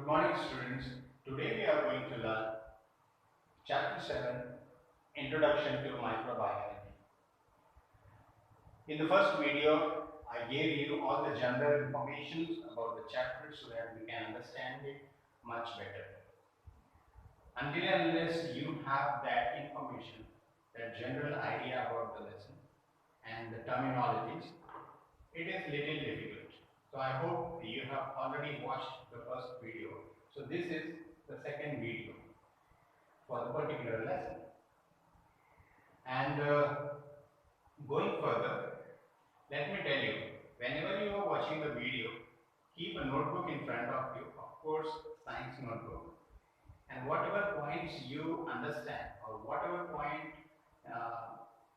Good morning, students. Today we are going to learn Chapter 7, Introduction to Microbiology. In the first video, I gave you all the general information about the chapter so that we can understand it much better. Until and unless you have that information, that general idea about the lesson and the terminologies, it is little difficult. So I hope you have already watched the first video. So this is the second video for the particular lesson. And going further, let me tell you, whenever you are watching the video, keep a notebook in front of you, of course, science notebook. And whatever points you understand or whatever point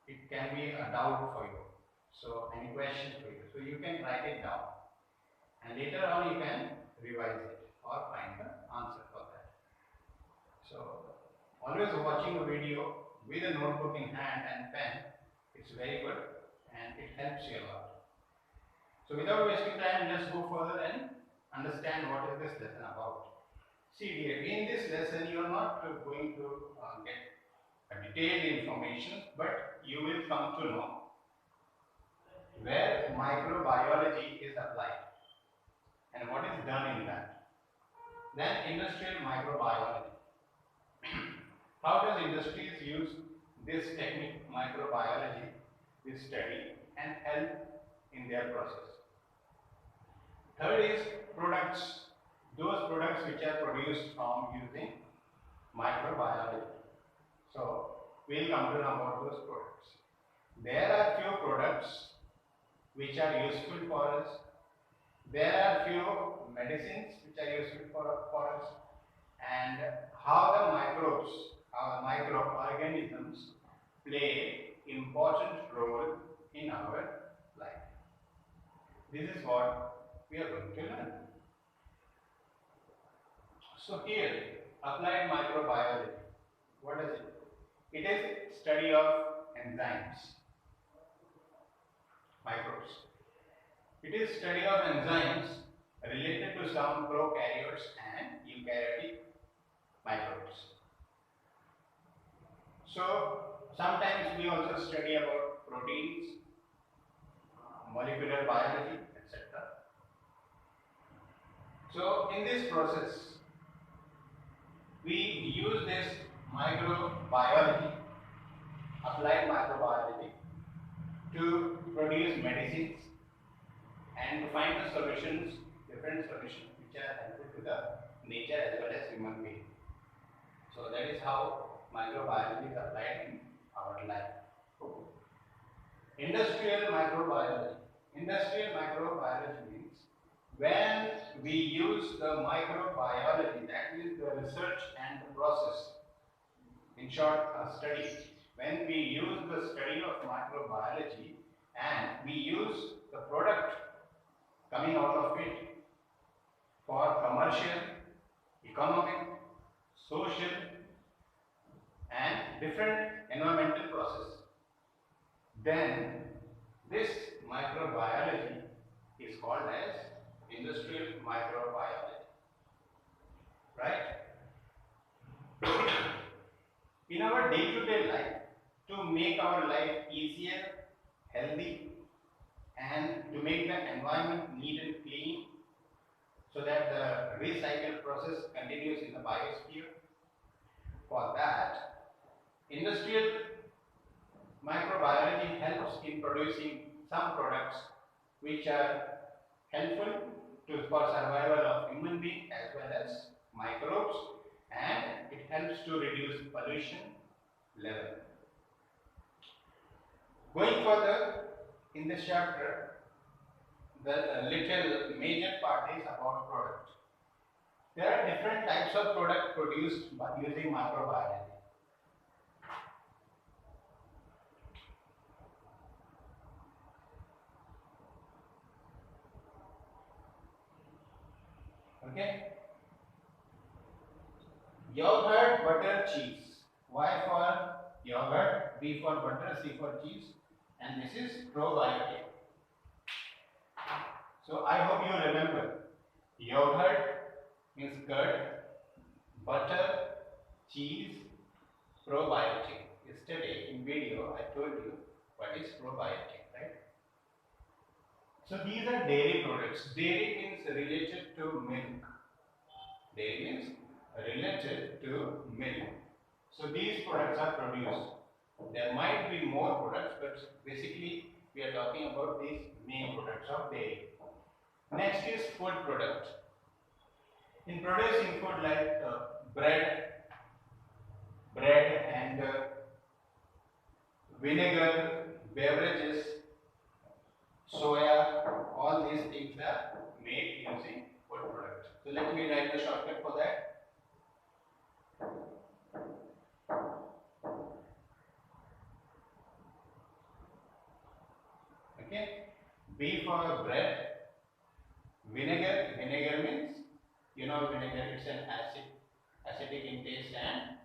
it can be a doubt for you. So any question for you. So you can write it down. And later on you can revise it or find the answer for that. So always watching a video with a notebook in hand and pen, it's very good and it helps you a lot. So without wasting time, let's go further and understand what is this lesson about. See dear, in this lesson you are not going to get a detailed information, but you will come to know where microbiology is applied and what is done in that. Then industrial microbiology. How does industries use this technique, microbiology, this study and help in their process? Third is products, those products which are produced from using microbiology. So we'll come to know about those products. There are few products which are useful for us. There are few medicines which are useful for us, and how the microbes, our microorganisms play important role in our life. This is what we are going to learn. So here, applied microbiology, what is it? It is study of enzymes, microbes. It is study of enzymes related to some prokaryotes and eukaryotic microbes. So sometimes we also study about proteins, molecular biology, etc. So in this process, we use this microbiology, applied microbiology, to produce medicines and to find the solutions, different solutions which are helpful to the nature as well as human being. So that is how microbiology is applied in our life. Industrial microbiology. Industrial microbiology means when we use the microbiology, that is the research and the process, in short, a study. When we use the study of microbiology and we use the product coming out of it for commercial, economic, social and different environmental process, then this microbiology is called as industrial microbiology, right? In our day-to-day life, to make our life easier, healthy, and to make the environment neat and clean, so that the recycle process continues in the biosphere. For that, industrial microbiology helps in producing some products which are helpful for survival of human beings as well as microbes, and it helps to reduce pollution level. Going further in this chapter, the little major part is about product. There are different types of product produced by using microbiology. Okay? Yogurt, butter, cheese. Y for yogurt, B for butter, C for cheese, and this is probiotic. So I hope you remember yogurt, means curd, butter, cheese, probiotic. Yesterday in video I told you what is probiotic, right? So these are dairy products. Dairy means related to milk. Dairy means related to milk. So these products are produced. There might be more products, but basically we are talking about these main products of dairy. Next is food product. In producing food like bread and vinegar, beverages, soya, all these things are made using food product. So let me write the shortcut for that. Okay, B for bread. Vinegar means, you know, vinegar, it's an acidic in taste and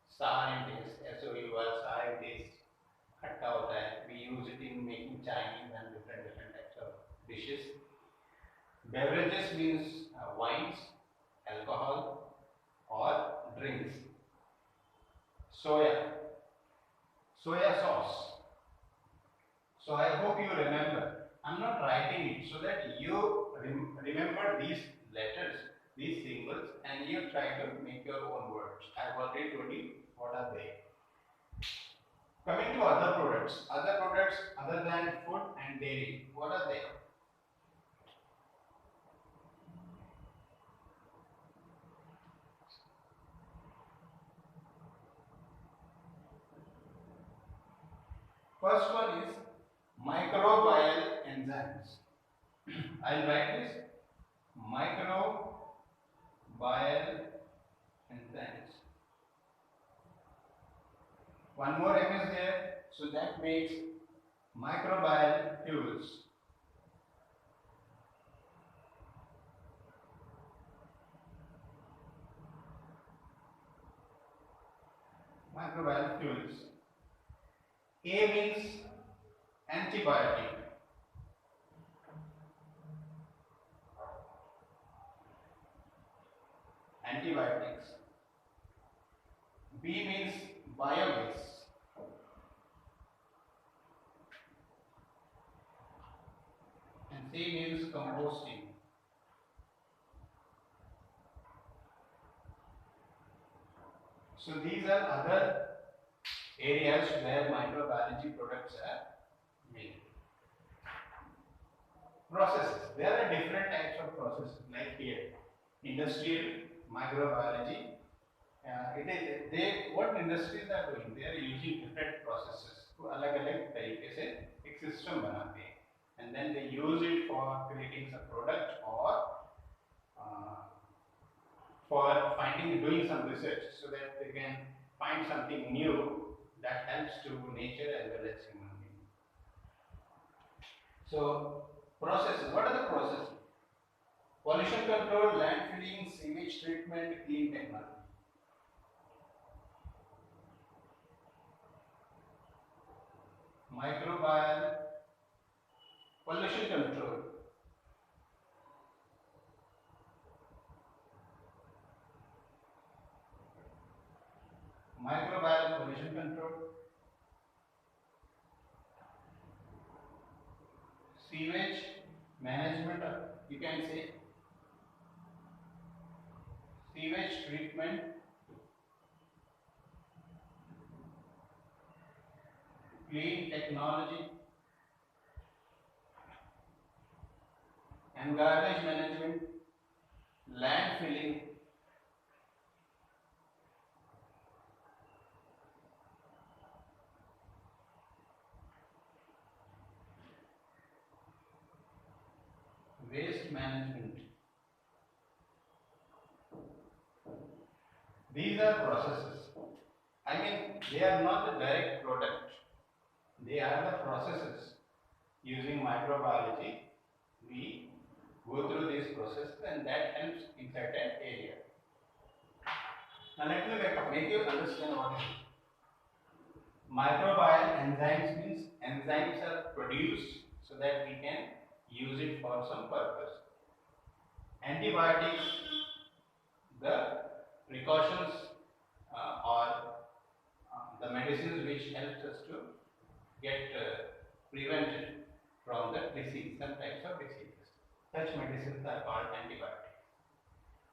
sour in taste. SOUR, sour in taste, खट्टा होता है. We use it in making Chinese and different types of dishes. Beverages means wines, alcohol or drinks. Soya sauce. So I hope you remember. I'm not writing it so that you remember these letters, these symbols, and you try to make your own words. I've already told you what are they. Coming to other products other than food and dairy, what are they? First one is microbial enzymes. I'll write this microbial enzymes. One more M is there, so that makes microbial fuels. Microbial fuels. A means antibiotic. Antibiotics. B means biogas. And C means composting. So these are other areas where microbiology products are made. Processes. There are different types of processes like here. Industrial microbiology. What industries are doing? They are using different processes. तो अलग-अलग तरीके से एक system बनाते हैं. And then they use it for creating some product or for doing some research so that they can find something new that helps to nature as well as human being. So processes, what are the processes? Pollution control, landfilling, sewage treatment, clean technology. Microbial pollution control. Microbial pollution control. Sewage management, you can say sewage treatment, clean technology, and garbage management, landfilling, waste management. These are processes. I mean, they are not the direct product. They are the processes. Using microbiology, we go through this process and that helps in certain area. Now let me make you understand what it is. Microbial enzymes means enzymes are produced so that we can use it for some purpose. Antibiotics the precautions or the medicines which helps us to get prevented from the disease, some types of diseases. Such medicines are called antibiotics.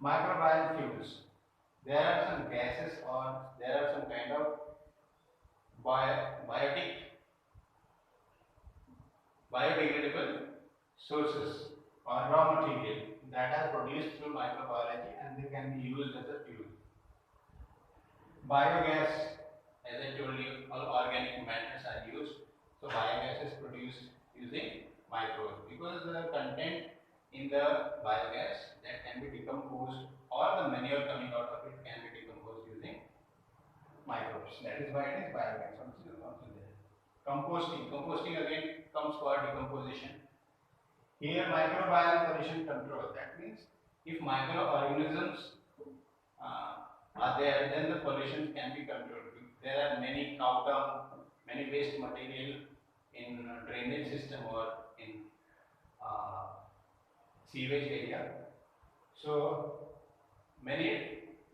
Microbial fuels. There are some gases or there are some kind of biodegradable sources or raw material that are produced through microbiology and they can be used as a fuel. Biogas, as I told you, all organic matters are used. So biogas is produced using microbes because the content in the biogas that can be decomposed or the manure coming out of it can be decomposed using microbes. That is why it is biogas also there. Composting again comes for decomposition. Here microbial pollution control. That means if microorganisms are there, then the pollution can be controlled. There are many cow dung, many waste material in drainage system or in sewage area. So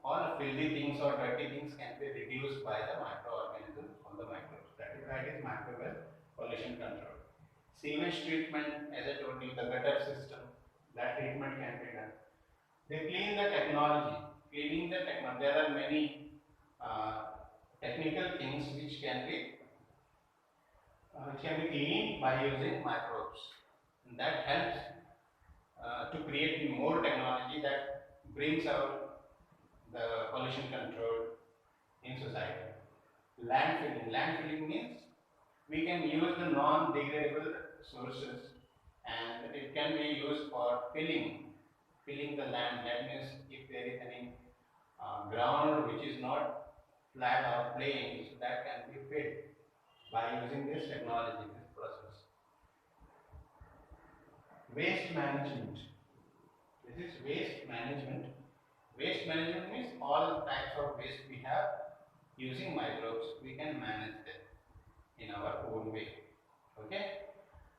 all filthy things or dirty things can be reduced by the microorganisms on the microbes. That is why it is microbial pollution control. Sewage treatment, as I told you, the gutter system, that treatment can be done. They clean the technology. Cleaning the technology. There are many technical things which can be cleaned by using microbes. And that helps to create more technology that brings out the pollution control in society. Landfilling. Landfilling means we can use the non-degradable sources and it can be used for filling the land. That means if there is any ground which is not flat or plain, so that can be filled by using this technology, this process. Waste management. This is waste management. Waste management means all types of waste we have using microbes, we can manage them in our own way. Okay?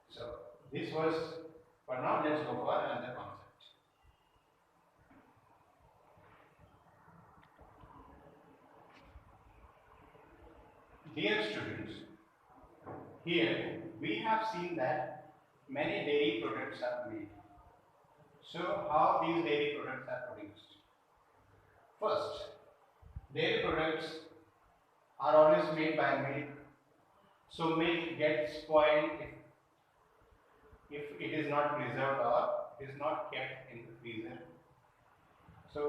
So this was for now. Let's go for another concept. Dear students, here we have seen that many dairy products are made. So how these dairy products are produced? First, dairy products are always made by milk. So milk gets spoiled if it is not preserved or it is not kept in the freezer. So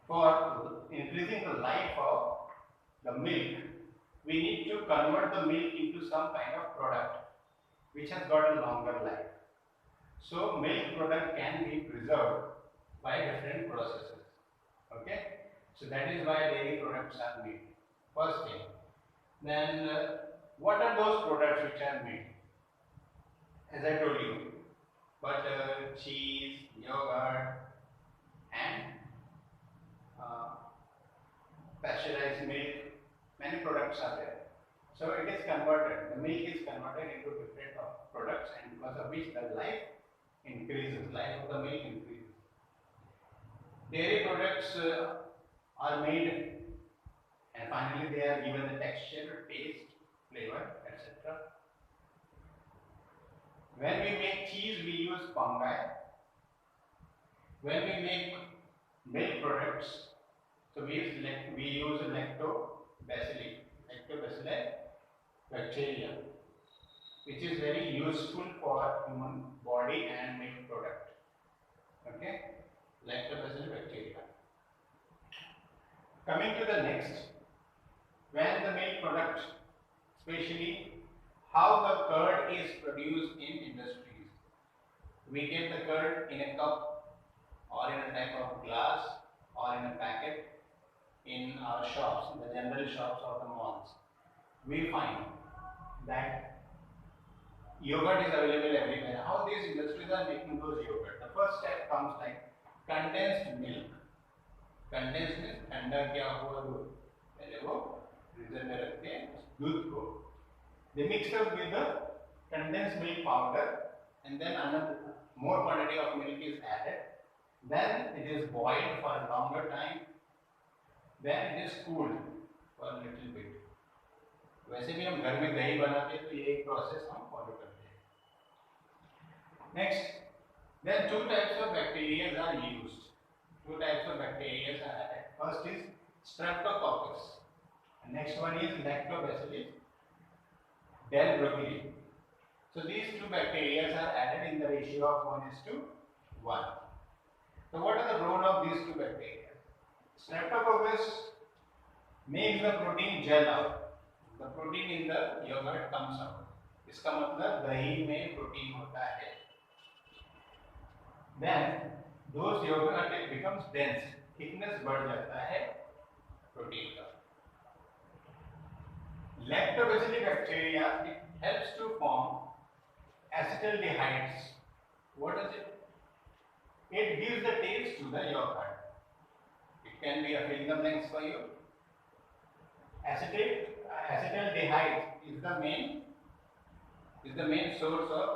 for increasing the life of the milk, we need to convert the milk into some kind of product which has got a longer life. So milk product can be preserved by different processes. Okay? So that is why dairy products are made. First thing. Then what are those products which are made? As I told you, butter, cheese, yogurt and pasteurized milk, many products are there. So it is converted, the milk is converted into different products and because of which the life increases, life of the milk increases. Dairy products are made and finally they are given the texture, taste, flavor, etc. When we make cheese, we use fungi. When we make milk products, so we use lactobacilli bacteria, which is very useful for human body and milk product. Okay, lactobacilli bacteria. Coming to the next, when the milk product, especially how the curd is produced in industries. We get the curd in a cup or in a type of glass or in a packet in our shops, in the general shops or the malls. We find that yogurt is available everywhere. How these industries are making those yogurt? The first step comes like condensed milk. Condensed milk, ठंडा किया हुआ दूध, पहले वो freezer में रखते हैं दूध को. They mix up with the condensed milk powder and then another more quantity of milk is added Then it is boiled for a longer time. Then it is cooled for a little bit. वैसे भी हम घर में दही बनाते हैं तो ये एक प्रोसेस हम फॉलो करते हैं. Next, then two types of bacteria are used. Two types of bacteria are added. First is Streptococcus. Next one is Lactobacillus delbrueckii. So these two bacteria are added in the ratio of 1:1. So what is the role of these two bacteria? Streptococcus makes the protein gel out. The protein in the yogurt comes out. इसका मतलब दही में protein होता है. Then those yogurt it becomes dense. Thickness बढ़ जाता है protein का. Lactobacillus bacteria it helps to form acetaldehydes. What is it? It gives the taste to the yogurt. It can be a fill in the blanks for you. Acetaldehyde is the main source of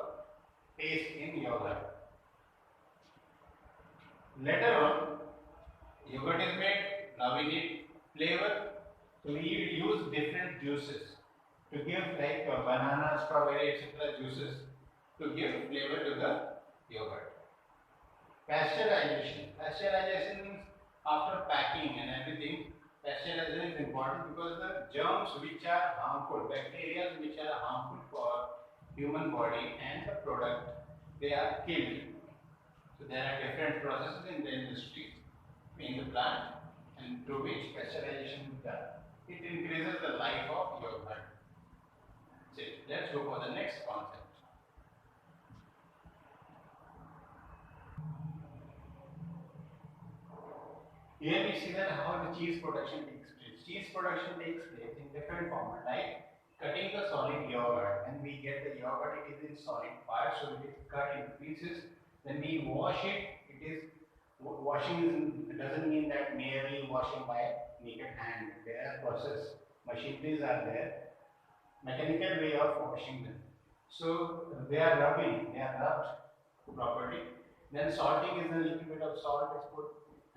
taste in yogurt. Later on, yogurt is made. Now we need flavor. So we use different juices to give like banana, strawberry, etc. juices to give flavor to the yogurt. Pasteurization. Pasteurization means after packing and everything. Pasteurization is important because the germs which are harmful, bacteria which are harmful for human body and the product, they are killed. So there are different processes in the industry, in the plant, and through which pasteurization is done. It increases the life of yogurt. So let's go for the next concept. Here we see that how the cheese production takes place. Cheese production takes place in different format, like cutting the solid yogurt. When we get the yogurt, it is in solid part, so it is cut in pieces. Then we wash it. It is washing doesn't mean that merely washing by naked hand. There are process machineries are there, mechanical way of washing them. So they are rubbing, they are rubbed properly. Then salting is a little bit of salt is put,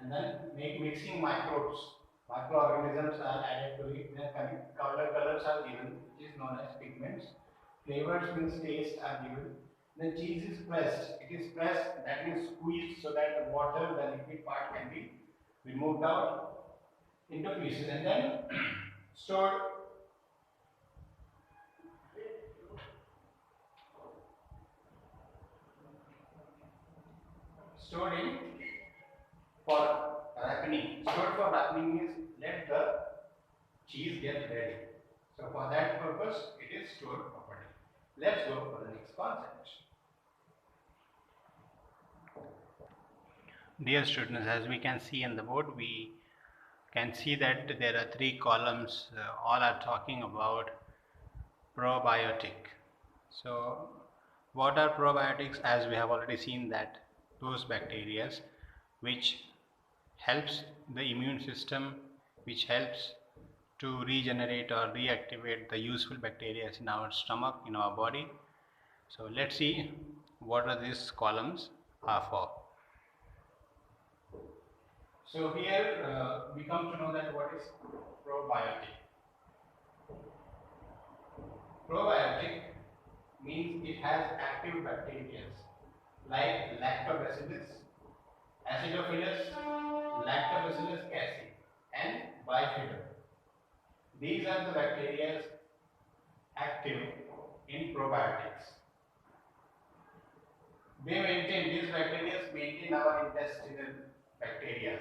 and then mixing microbes. Microorganisms are added to it. Then colors are given, which is known as pigments. Flavors means taste are given. Then cheese is pressed. It is pressed, that means squeezed, so that the water, the liquid part can be removed out into pieces and then stored. Stored in for ripening. Stored for ripening means let the cheese get ready. So for that purpose, it is stored properly. Let's go for the next concept. Dear students, as we can see on the board, we can see that there are three columns. All are talking about probiotic. So what are probiotics? As we have already seen that those bacteria which helps the immune system, which helps to regenerate or reactivate the useful bacteria in our stomach, in our body. So let's see what are these columns are for. So here we come to know that what is probiotic. Probiotic means it has active bacteria like Lactobacillus, Acidophilus, Lactobacillus casei and Bifidum. These are the bacteria active in probiotics. These bacteria maintain our intestinal bacteria.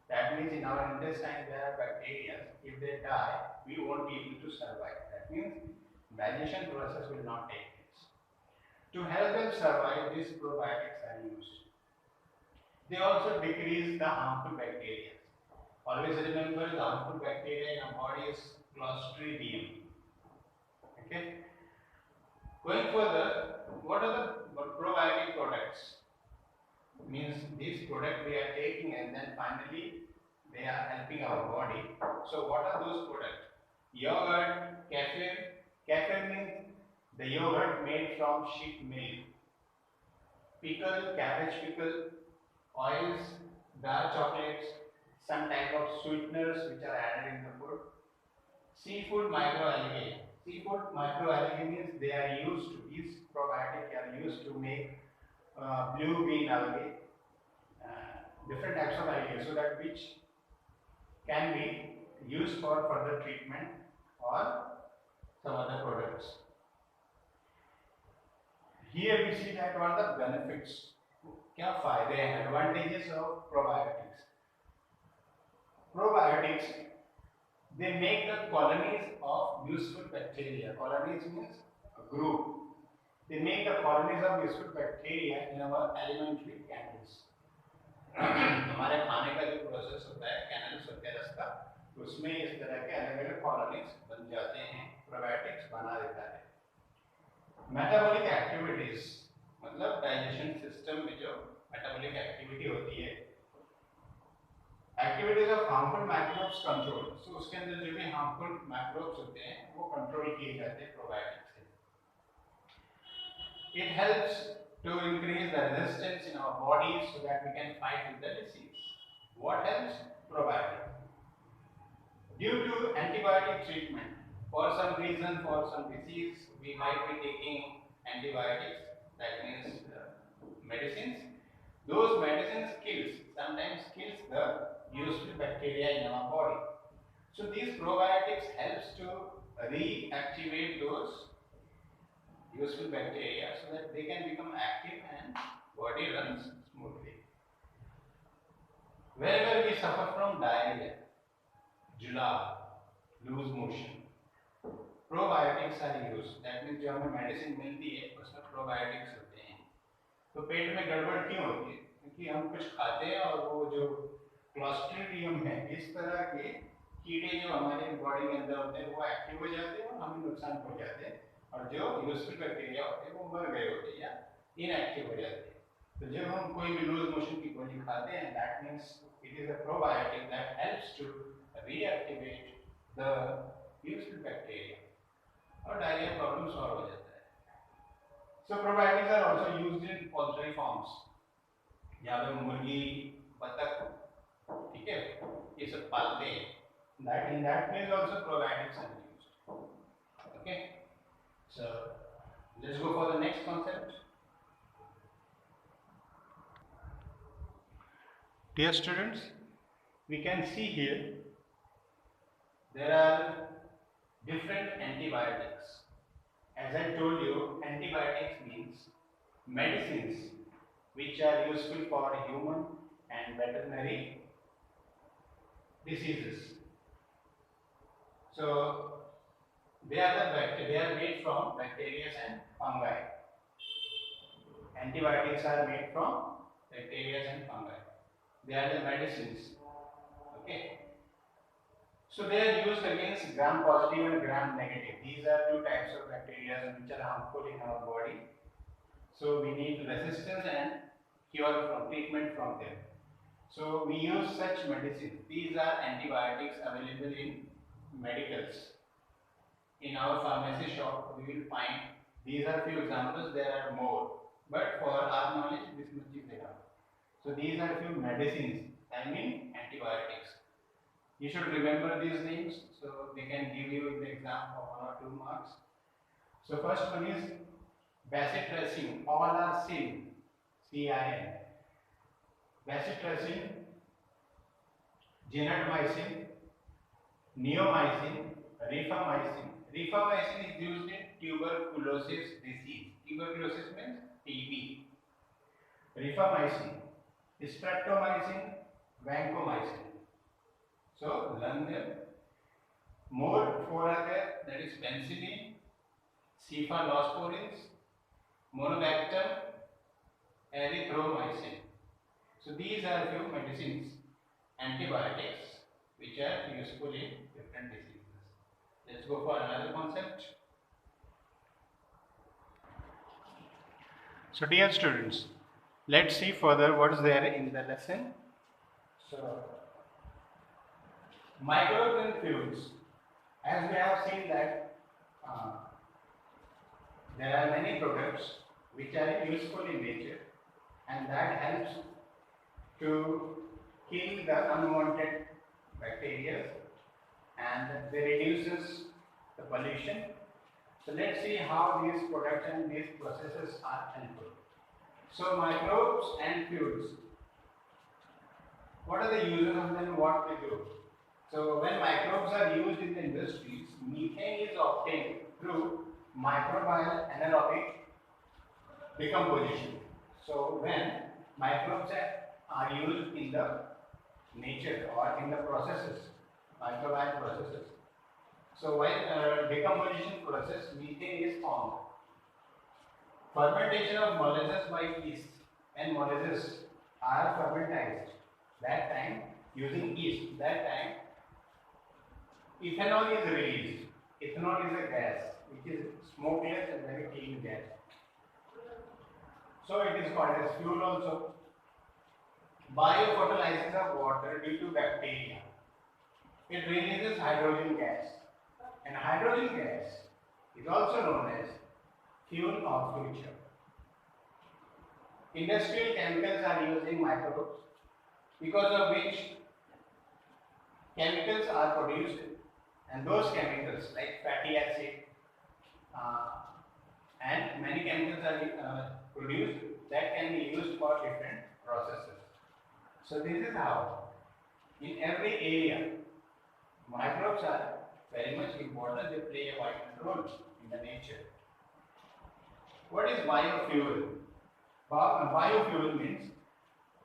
That means in our intestine there are bacteria. If they die, we won't be able to survive. That means digestion process will not take place. To help them survive, these probiotics are used. They also decrease the harmful bacteria. Always remember the harmful bacteria in our body is Clostridium. Okay. Going further, what are the probiotic products? Means these products we are taking and then finally they are helping our body. So what are those products? Yogurt, kefir. Kefir means the yogurt made from sheep milk. Pickle, cabbage pickle. oils, dark chocolates, some type of sweeteners which are added in the food. Seafood microalgae. Seafood microalgae means they are used to, these probiotics are used to make blue green algae, different types of algae, so that which can be used for further treatment or some other products. Here we see that what are the benefits. क्या फायदे हैं, advantages of probiotics. Probiotics, they make the colonies of useful bacteria. Colonies means a group. They make the colonies of useful bacteria in our alimentary canals. हमारे खाने का जो process होता है, canals होते हैं रास्ता, उसमें इस तरह के अलग अलग कॉलोनीज बन जाते हैं, प्रोबायोटिक्स बना देता है. मेटाबॉलिक एक्टिविटीज मतलब डाइजेशन सिस्टम में जो मेटाबॉलिक एक्टिविटी होती है, activities of harmful microbes control. So उसके अंदर जो भी हार्मफुल माइक्रोब्स होते हैं वो कंट्रोल किए जाते हैं प्रोबायोटिक्स से. It helps to increase the resistance in our bodies so that we can fight with the disease. What helps? Probiotic. Due to antibiotic treatment, for some reason, for some disease, we might be taking antibiotics, that means medicines. Those medicines sometimes kills the useful bacteria in our body. So these probiotics helps to reactivate those useful bacteria so that they can become active and body runs smoothly. Wherever we suffer from diarrhea, जुलाब, loose motion, probiotics are use. That means जो हमें medicine मिलती है उसमें probiotics होते हैं. तो पेट में गड़बड़ क्यों होती है? क्योंकि हम कुछ खाते हैं और वो जो क्लॉस्ट्रीडियम है, इस तरह के कीड़े जो हमारे बॉडी के अंदर होते हैं वो एक्टिव हो जाते हैं और हमें नुकसान पहुंचाते हैं, और जो यूजफुल बैक्टीरिया होते हैं वो मर गए होते हैं या इनएक्टिव हो जाते हैं. तो जब हम कोई भी लूज मोशन की गोली खाते हैं, that means it is a probiotic that helps to reactivate the useful bacteria और diarrhea problem solve हो जाता है. So probiotics are also used in poultry farms. यहाँ पे मुर्गी, बतख, ठीक है, ये सब पालते हैं. That in that case also probiotics are used. Okay, so let's go for the next concept. Dear students, we can see here there are different antibiotics. As I told you, antibiotics means medicines which are useful for human and veterinary diseases. So they are made from bacteria and fungi. Antibiotics are made from bacteria and fungi. They are the medicines. Okay. So they are used against gram positive and gram negative. These are two types of bacteria which are harmful in our body. So we need resistance and cure from treatment from them. So we use such medicines. These are antibiotics available in medicals. In our pharmacy shop, we will find these are few examples. There are more, but for our knowledge, this much is enough. So these are few medicines. I mean antibiotics. You should remember these names so they can give you in the exam for 1 or 2 marks. So first one is bacitracin, all are CIN, C-I-N. Bacitracin, gentamicin, neomycin, rifamycin. Rifamycin is used in tuberculosis disease. Tuberculosis means TB. Rifamycin, streptomycin, vancomycin. So learn them. More 4 are there, that is penicillin, cephalosporins, monobacter, erythromycin. So these are few medicines, antibiotics, which are useful in different diseases. Let's go for another concept. So dear students, let's see further what is there in the lesson. So microbes and fluids. As we have seen that there are many products which are useful in nature and that helps to kill the unwanted bacteria and they reduces the pollution. So let's see how these products and these processes are helpful. So microbes and fuels. What are the uses of them? What they do? So when microbes are used in the industries, methane is obtained through microbial anaerobic decomposition. So when microbes are used in the nature or in the processes, microbial processes. So while decomposition process, methane is formed. Fermentation of molasses by yeast. When molasses are fermentized, that time using yeast, that time ethanol is released. Ethanol is a gas which is smokeless and very clean gas. So it is called as fuel also. Biophotolization of water due to bacteria. It releases hydrogen gas. And hydrogen gas is also known as fuel of future. Industrial chemicals are using microbes because of which chemicals are produced, and those chemicals like fatty acid and many chemicals are produced that can be used for different processes. So this is how in every area microbes are very much important. They play a vital role in the nature. What is biofuel? Biofuel means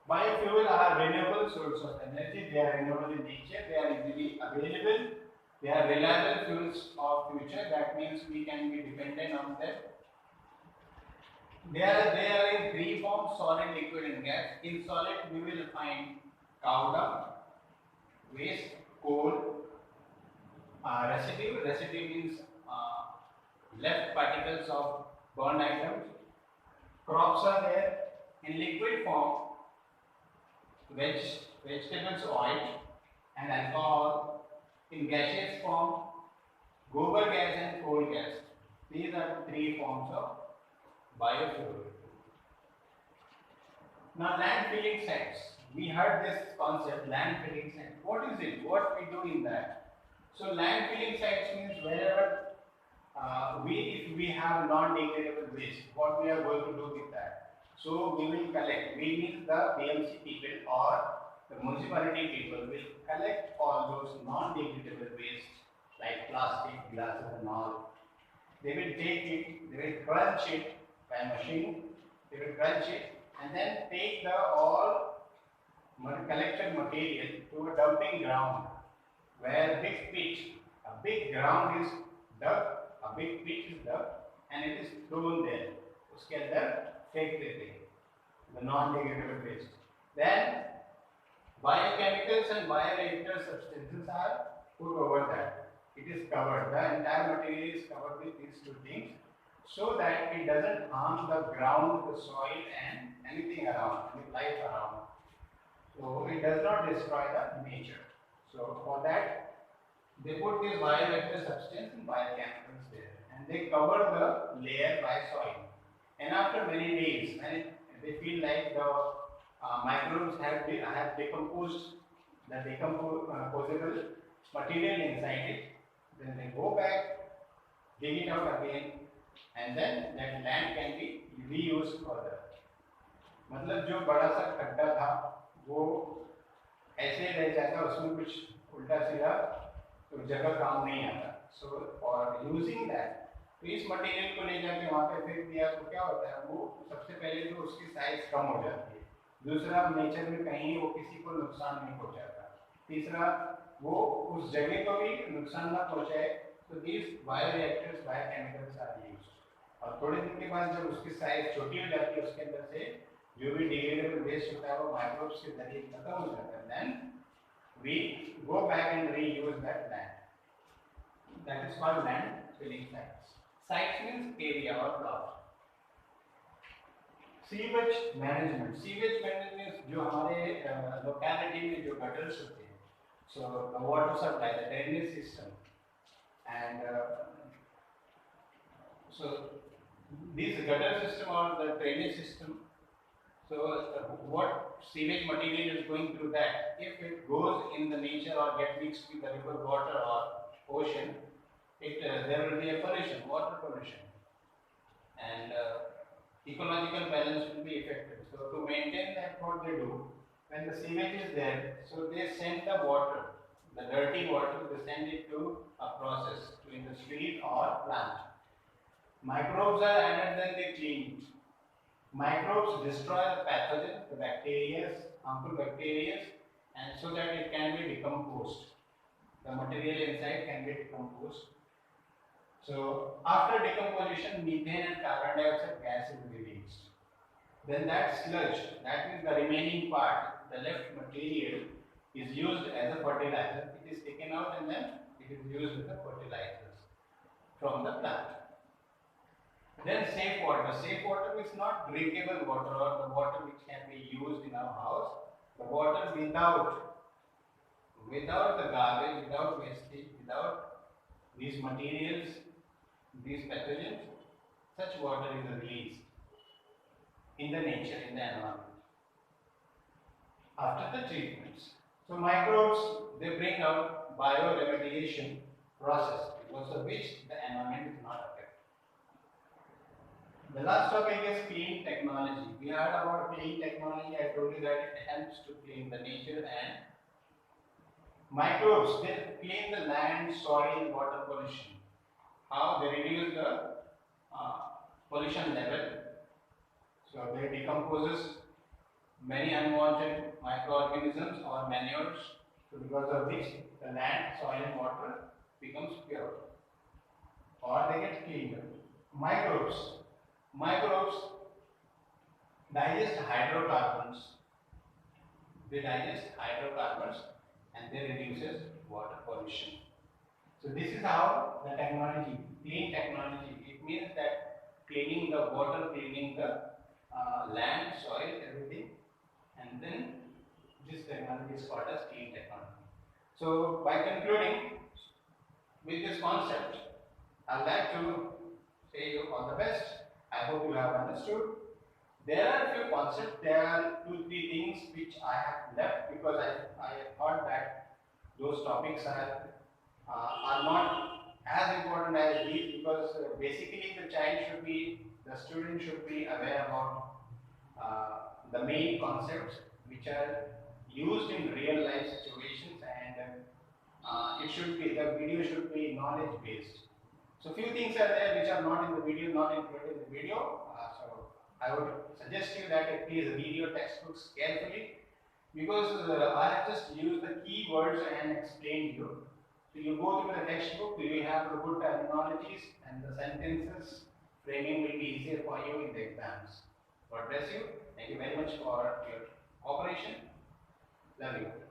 biofuel are renewable source of energy. They are renewable in nature. They are easily available. They are reliable fuels of future. That means we can be dependent on them. They are in three forms: solid, liquid, and gas. In solid, we will find cow dung, waste, coal, residue. Residue means left particles of burned items. Crops are there. In liquid form, vegetables, oil, and alcohol. In gaseous form, gobar gas and coal gas. These are the three forms of biofuel. Now, land filling sites. We heard this concept, land filling site. What is it? What we do in that? So, land filling sites means wherever if we have non-degradable waste, what we are going to do with that? So, we will collect. We means the BMC people or the municipality people will collect all those non-degradable waste like plastic, glasses and all. They will take it, they will crunch it by machine, they will crunch it and then take the all collected material to a dumping ground where a big ground is dug, a big pit is dug and it is thrown there. उसके अंदर फेंक देते हैं the non-degradable waste. Then biochemicals and bioreactor substances are put over that. It is covered. The entire material is covered with these two things so that it doesn't harm the ground, the soil and anything around, any life around. So it does not destroy the nature. So for that they put this bioreactor substance and biochemicals there and they cover the layer by soil. And after many days, when they feel like the microbes have decomposed the decomposable material inside it, then they go back, dig it out again, and then that land can be reused further. मतलब जो बड़ा सा खड्डा था वो ऐसे रह जाता, उसमें कुछ उल्टा सीधा तो जगह काम नहीं आता. So for using that, तो इस मटेरियल को ले जाके वहाँ पे फेंक दिया तो क्या होता है, वो सबसे पहले तो उसकी साइज कम हो जाती है. दूसरा, नेचर में कहीं वो किसी को नुकसान नहीं पहुँचाता. तीसरा, वो उस जगह को भी नुकसान ना पहुँचाए. तो these bioreactors, biochemicals are used. और थोड़े दिन के बाद जब उसकी साइज छोटी हो जाती है, उसके अंदर से जो भी डिग्रेडेबल वेस्ट होता है वो माइक्रोब्स के जरिए खत्म हो जाता है. Then we go back and reuse that land. That is called land filling sites. Sites means area or plot. Sewage management. Sewage management means जो हमारे locality में जो gutters होते हैं, so the water supply, the drainage system, and so this gutter system or the drainage system So what sewage material is going through that? If it goes in the nature or get mixed with the river water or ocean, there will be a pollution, water pollution, and ecological balance will be affected. So to maintain that, what they do, when the sewage is there, so they send the water, the dirty water, they send it to a process, to industry or plant. Microbes are added, then they clean it. Microbes destroy the pathogens, the bacteria, harmful bacteria, and so that it can be decomposed. The material inside can be decomposed. So after decomposition, methane and carbon dioxide gas is released. Then that sludge, that is the remaining part, the left material, is used as a fertilizer. It is taken out and then it is used as a fertilizers from the plant. Then safe water. Safe water is not drinkable water or the water which can be used in our house. The water without the garbage, without wastage, without these materials, these pathogens, such water is released in the nature, in the environment. After the treatments. So microbes, they bring out bioremediation process because of which the environment is not affected. The last topic is clean technology. We heard about clean technology. I told you that it helps to clean the nature, and microbes, they clean the land, soil, water pollution. How? They reduce the pollution level. So they decomposes many unwanted microorganisms or manures, so because of which the land, soil and water becomes pure or they get cleaned. Microbes digest hydrocarbons. They digest hydrocarbons and they reduces water pollution. So this is how the technology, clean technology, it means that cleaning the water, cleaning the land, soil, everything, and then this technology is called as clean technology. So by concluding with this concept, I'd like to say you all the best. I hope you have understood. There are a few concepts, there are 2-3 things which I have left because I thought that those topics are not as important as these, because basically the student should be aware about the main concepts which are used in real life situations, and the video should be knowledge based. So few things are there which are not in the video, not included in the video. So I would suggest you that you please read your textbooks carefully, because I have just used the key words and explained you. So you go through the textbook, you have the good terminologies and the sentences framing will be easier for you in the exams. God bless you. Thank you very much for your cooperation. Love you.